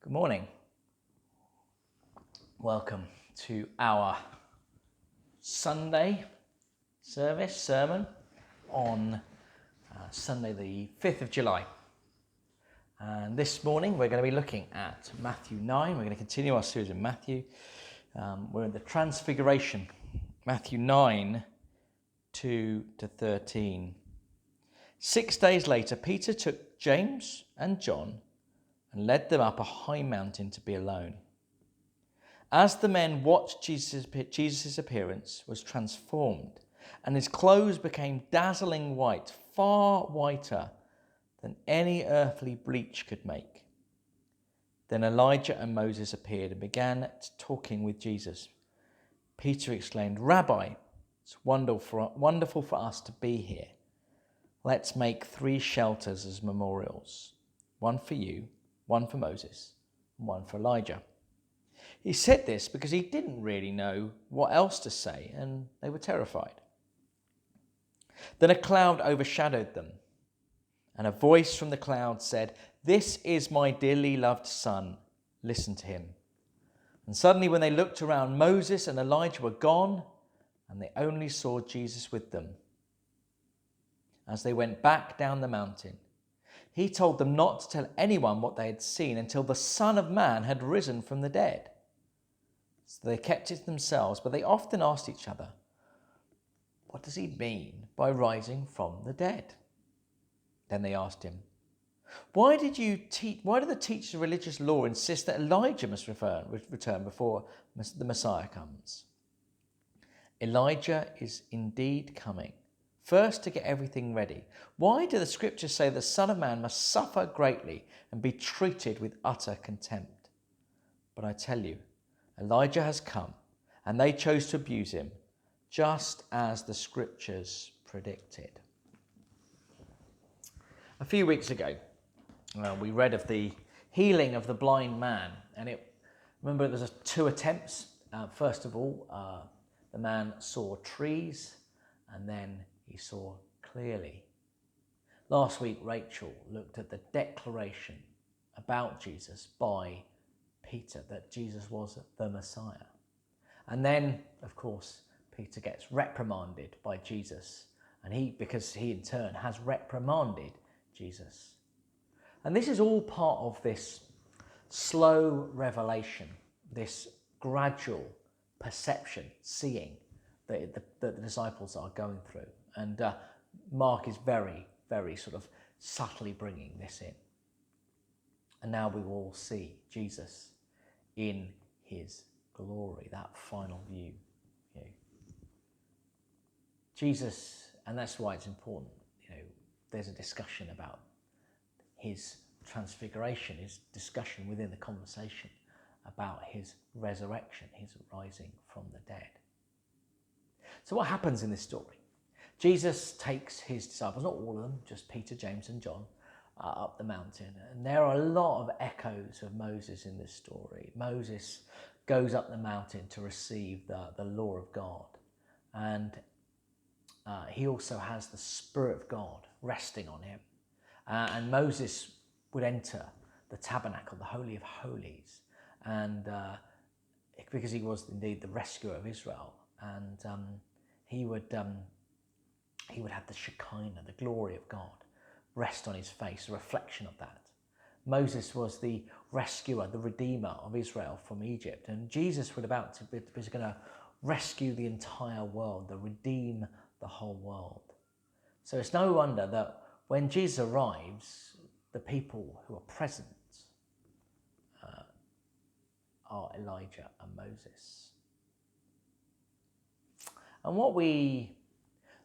Good morning. Welcome to our Sunday sermon on Sunday the 5th of July. And this morning we're going to be looking at Matthew 9. We're going to continue our series in Matthew. We're in the Transfiguration, Matthew 9, 2 to 13. 6 days later, Peter took James and John and led them up a high mountain to be alone. As the men watched Jesus' appearance was transformed, and his clothes became dazzling white, far whiter than any earthly bleach could make. Then Elijah and Moses appeared and began talking with Jesus. Peter exclaimed, "Rabbi, it's wonderful for us to be here. Let's make 3 shelters as memorials, one for you, one for Moses, and one for Elijah." He said this because he didn't really know what else to say, and they were terrified. Then a cloud overshadowed them, and a voice from the cloud said, "This is my dearly loved son. Listen to him." And suddenly when they looked around, Moses and Elijah were gone, and they only saw Jesus with them. As they went back down the mountain, he told them not to tell anyone what they had seen until the Son of Man had risen from the dead. So they kept it to themselves, but they often asked each other, "What does he mean by rising from the dead?" Then they asked him, why do the teachers of religious law insist that Elijah must return before the Messiah comes?" "Elijah is indeed coming, first to get everything ready. Why do the scriptures say the Son of Man must suffer greatly and be treated with utter contempt? But I tell you, Elijah has come, and they chose to abuse him, just as the scriptures predicted." A few weeks ago, we read of the healing of the blind man, and remember there was 2 attempts. First of all, the man saw trees, and then he saw clearly. Last week, Rachel looked at the declaration about Jesus by Peter, that Jesus was the Messiah. And then, of course, Peter gets reprimanded by Jesus, and because he in turn has reprimanded Jesus. And this is all part of this slow revelation, this gradual perception, seeing that the disciples are going through. And Mark is very, very sort of subtly bringing this in. And now we will all see Jesus in his glory, that final view. Jesus, and that's why it's important, there's a discussion about his transfiguration, his discussion within the conversation about his resurrection, his rising from the dead. So what happens in this story? Jesus takes his disciples, not all of them, just Peter, James and John, up the mountain. And there are a lot of echoes of Moses in this story. Moses goes up the mountain to receive the law of God. And he also has the Spirit of God resting on him. And Moses would enter the tabernacle, the Holy of Holies, and because he was indeed the rescuer of Israel. And he would have the Shekinah, the glory of God, rest on his face, a reflection of that. Moses was the rescuer, the redeemer of Israel from Egypt, and Jesus was going to rescue the entire world, to redeem the whole world. So it's no wonder that when Jesus arrives, the people who are present are Elijah and Moses. And what we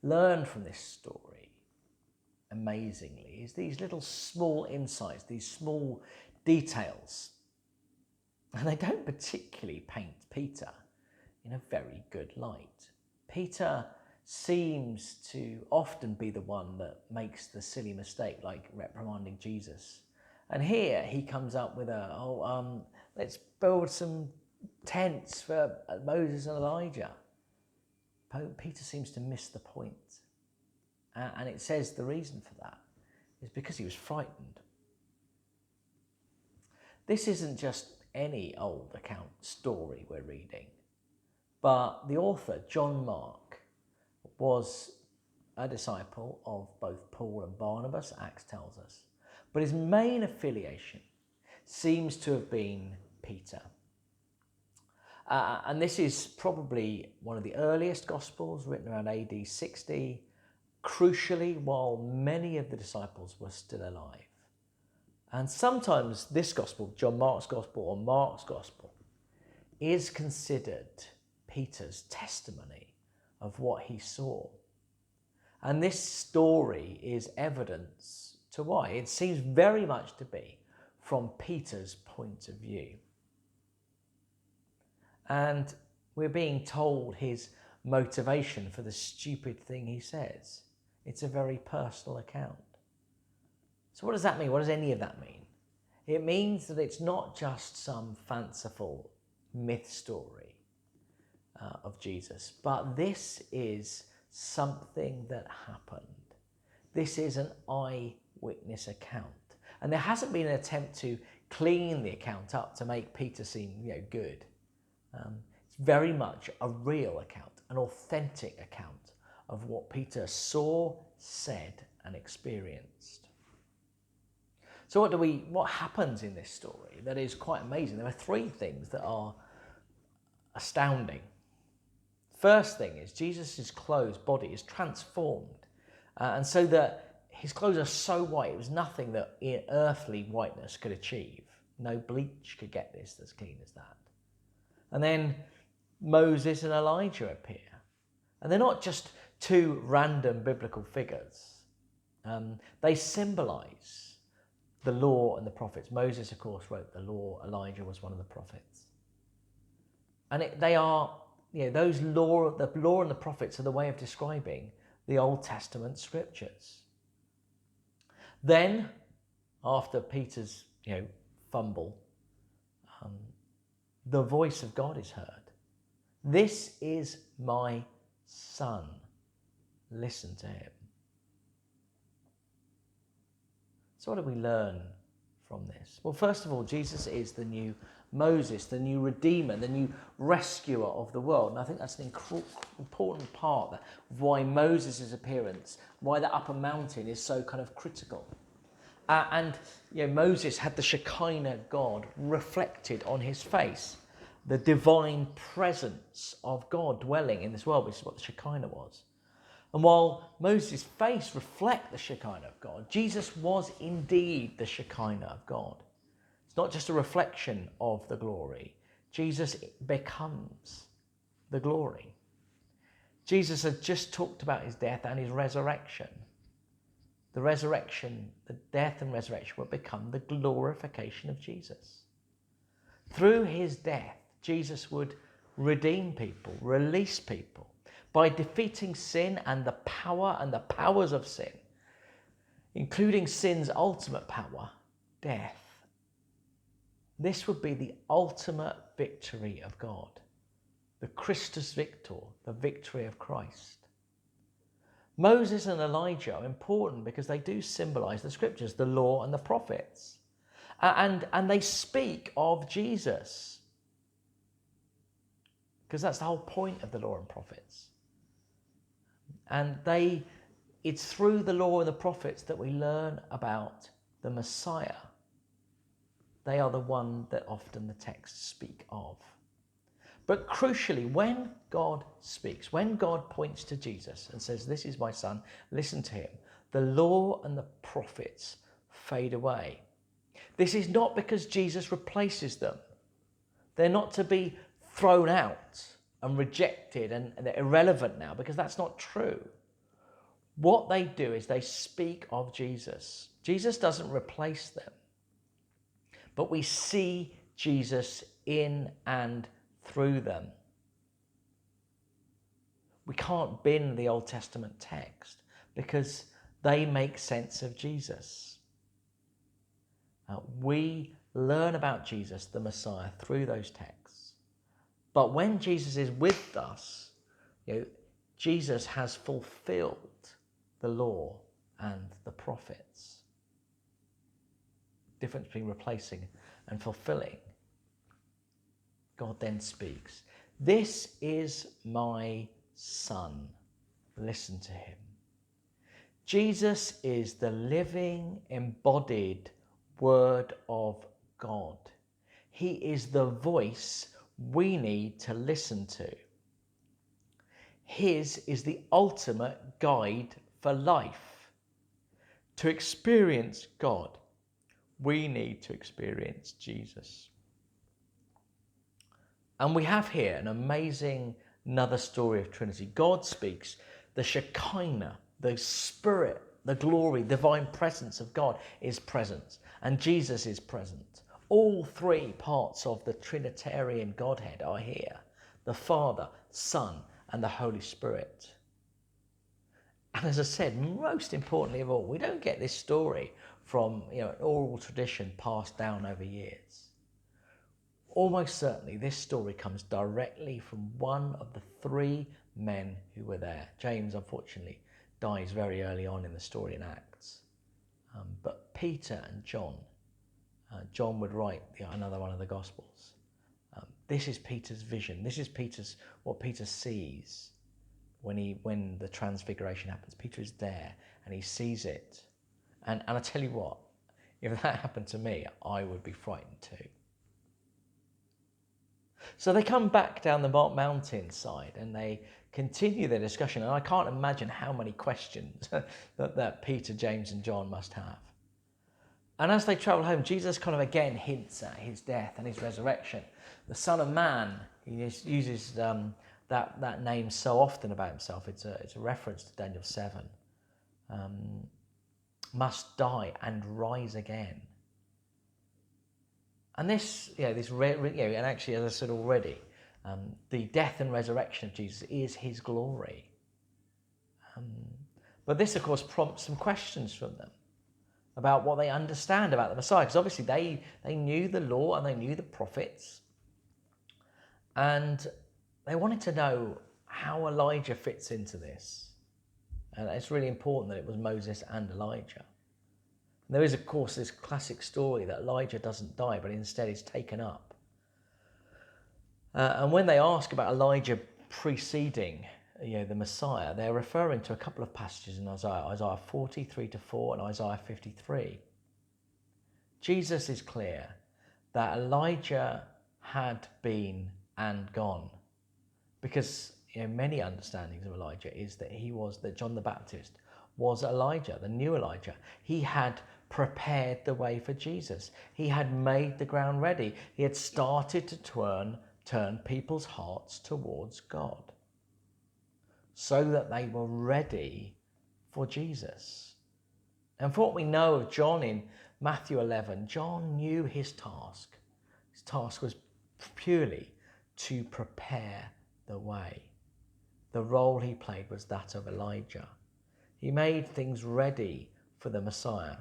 learn from this story, amazingly, is these little small insights, these small details. And they don't particularly paint Peter in a very good light. Peter seems to often be the one that makes the silly mistake, like reprimanding Jesus. And here he comes up with let's build some tents for Moses and Elijah. Peter seems to miss the point. And it says the reason for that is because he was frightened. this isn't just any old account story we're reading, but the author, John Mark, was a disciple of both Paul and Barnabas, Acts tells us. But his main affiliation seems to have been Peter. And this is probably one of the earliest Gospels, written around AD 60, crucially while many of the disciples were still alive. And sometimes this Gospel, John Mark's Gospel or Mark's Gospel, is considered Peter's testimony of what he saw. And this story is evidence to why. It seems very much to be from Peter's point of view. And we're being told his motivation for the stupid thing he says. It's a very personal account. So what does that mean? What does any of that mean? It means that it's not just some fanciful myth story of Jesus, but this is something that happened. This is an eyewitness account. And there hasn't been an attempt to clean the account up to make Peter seem, good. It's very much a real account, an authentic account of what Peter saw, said, and experienced. So what happens in this story that is quite amazing? There are three things that are astounding. First thing is Jesus' clothes, body is transformed. And so that his clothes are so white, it was nothing that earthly whiteness could achieve. No bleach could get this as clean as that. And then Moses and Elijah appear. And they're not just two random biblical figures. They symbolize the law and the prophets. Moses, of course, wrote the law. Elijah was one of the prophets. And they are, the law and the prophets are the way of describing the Old Testament scriptures. Then, after Peter's, fumble, the voice of God is heard. This is my son. Listen to him. So what do we learn from this? Well, first of all, Jesus is the new Moses, the new Redeemer, the new rescuer of the world. And I think that's an important part of why Moses' appearance, why the upper mountain is so kind of critical. Moses had the Shekinah God reflected on his face, the divine presence of God dwelling in this world, which is what the Shekinah was. And while Moses' face reflects the Shekinah of God, Jesus was indeed the Shekinah of God. It's not just a reflection of the glory. Jesus becomes the glory. Jesus had just talked about his death and his resurrection. The resurrection, the death and resurrection will become the glorification of Jesus. Through his death, Jesus would redeem people, release people by defeating sin and the power and the powers of sin, including sin's ultimate power, death. This would be the ultimate victory of God, the Christus Victor, the victory of Christ. Moses and Elijah are important because they do symbolize the scriptures, the law and the prophets. And they speak of Jesus, because that's the whole point of the law and prophets. And it's through the law and the prophets that we learn about the Messiah. They are the one that often the texts speak of. But crucially, when God speaks, when God points to Jesus and says, "This is my son, listen to him," the law and the prophets fade away. This is not because Jesus replaces them. They're not to be thrown out and rejected and they're irrelevant now, because that's not true. What they do is they speak of Jesus. Jesus doesn't replace them, but we see Jesus in and through them. We can't bin the Old Testament text because they make sense of Jesus. We learn about Jesus, the Messiah, through those texts. But when Jesus is with us, Jesus has fulfilled the law and the prophets. difference between replacing and fulfilling, God then speaks. This is my son. Listen to him. Jesus is the living, embodied Word of God. He is the voice we need to listen to. His is the ultimate guide for life. To experience God, we need to experience Jesus. And we have here an amazing another story of Trinity. God speaks, the Shekinah, the Spirit, the glory, divine presence of God is present, and Jesus is present. All three parts of the Trinitarian Godhead are here: the Father, Son, and the Holy Spirit. And as I said, most importantly of all, we don't get this story from an oral tradition passed down over years. Almost certainly this story comes directly from one of the three men who were there. James, unfortunately, dies very early on in the story in Acts. But Peter and John, John would write another one of the Gospels. This is Peter's vision. This is what Peter sees when the Transfiguration happens. Peter is there and he sees it. And I tell you what, if that happened to me, I would be frightened too. So they come back down the mountainside and they continue their discussion. And I can't imagine how many questions that Peter, James and John must have. And as they travel home, Jesus kind of again hints at his death and his resurrection. The Son of Man, he uses that name so often about himself. It's a reference to Daniel 7. Must die and rise again. And and actually, as I said already, the death and resurrection of Jesus is his glory. But this, of course, prompts some questions from them about what they understand about the Messiah, because obviously they knew the law and they knew the prophets, and they wanted to know how Elijah fits into this. And it's really important that it was Moses and Elijah. And there is, of course, this classic story that Elijah doesn't die, but instead is taken up. And when they ask about Elijah preceding the Messiah, they're referring to a couple of passages in Isaiah 43-4 and Isaiah 53. Jesus is clear that Elijah had been and gone, because many understandings of Elijah is that John the Baptist was Elijah, the new Elijah. He had prepared the way for Jesus. He had made the ground ready. He had started to turn people's hearts towards God so that they were ready for Jesus. And for what we know of John in Matthew 11, John knew his task. His task was purely to prepare the way. The role he played was that of Elijah. He made things ready for the Messiah.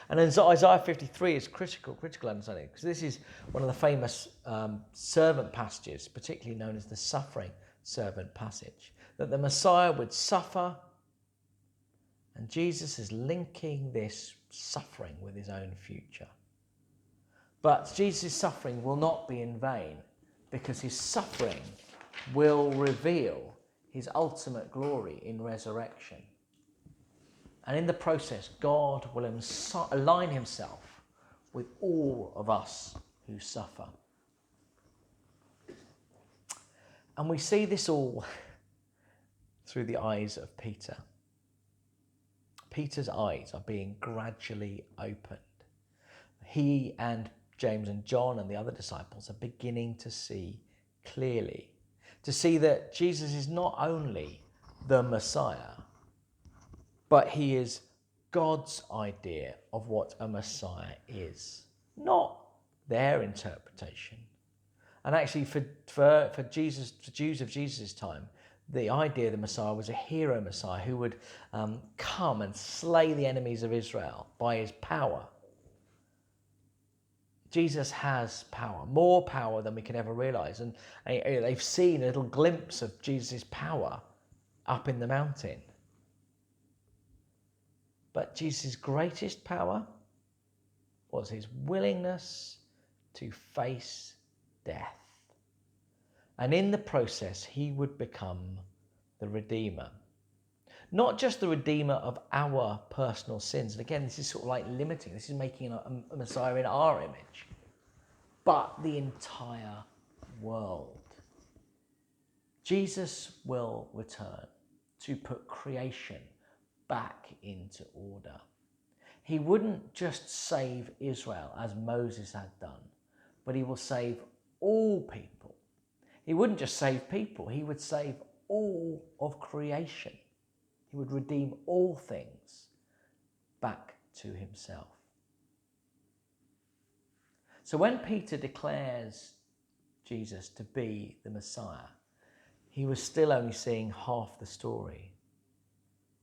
And then Isaiah 53 is critical understanding, because this is one of the famous servant passages, particularly known as the suffering servant passage, that the Messiah would suffer, and Jesus is linking this suffering with his own future. But Jesus' suffering will not be in vain, because his suffering will reveal his ultimate glory in resurrection. And in the process, God will align himself with all of us who suffer. And we see this all through the eyes of Peter. Peter's eyes are being gradually opened. He and James and John and the other disciples are beginning to see clearly, to see that Jesus is not only the Messiah, but he is God's idea of what a Messiah is, not their interpretation. And actually, for Jews of Jesus' time, the idea of the Messiah was a hero Messiah who would come and slay the enemies of Israel by his power. Jesus has power, more power than we can ever realize. And they've seen a little glimpse of Jesus' power up in the mountain. But Jesus' greatest power was his willingness to face death. And in the process, he would become the Redeemer. Not just the Redeemer of our personal sins. And again, this is sort of like limiting. This is making a Messiah in our image. But the entire world. Jesus will return to put creation back into order. He wouldn't just save Israel as Moses had done, but he will save all people. He wouldn't just save people, he would save all of creation. He would redeem all things back to himself. So when Peter declares Jesus to be the Messiah, he was still only seeing half the story,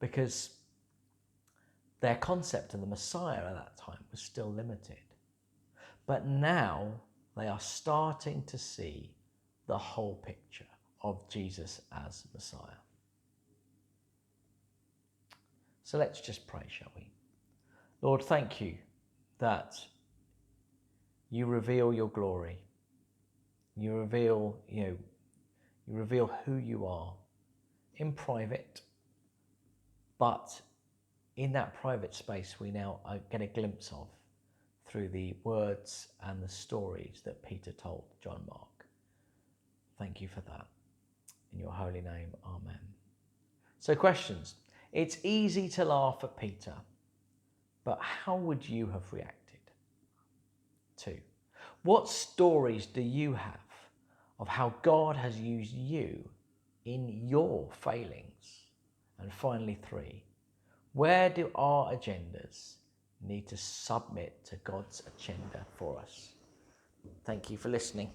because their concept of the Messiah at that time was still limited. But now they are starting to see the whole picture of Jesus as Messiah. So let's just pray, shall we? Lord, thank you that you reveal your glory. You reveal who you are in private, but in that private space we now get a glimpse of through the words and the stories that Peter told John Mark. Thank you for that. In your holy name, amen. So questions. It's easy to laugh at Peter, but how would you have reacted? 2. What stories do you have of how God has used you in your failings? And finally, 3. Where do our agendas need to submit to God's agenda for us? Thank you for listening.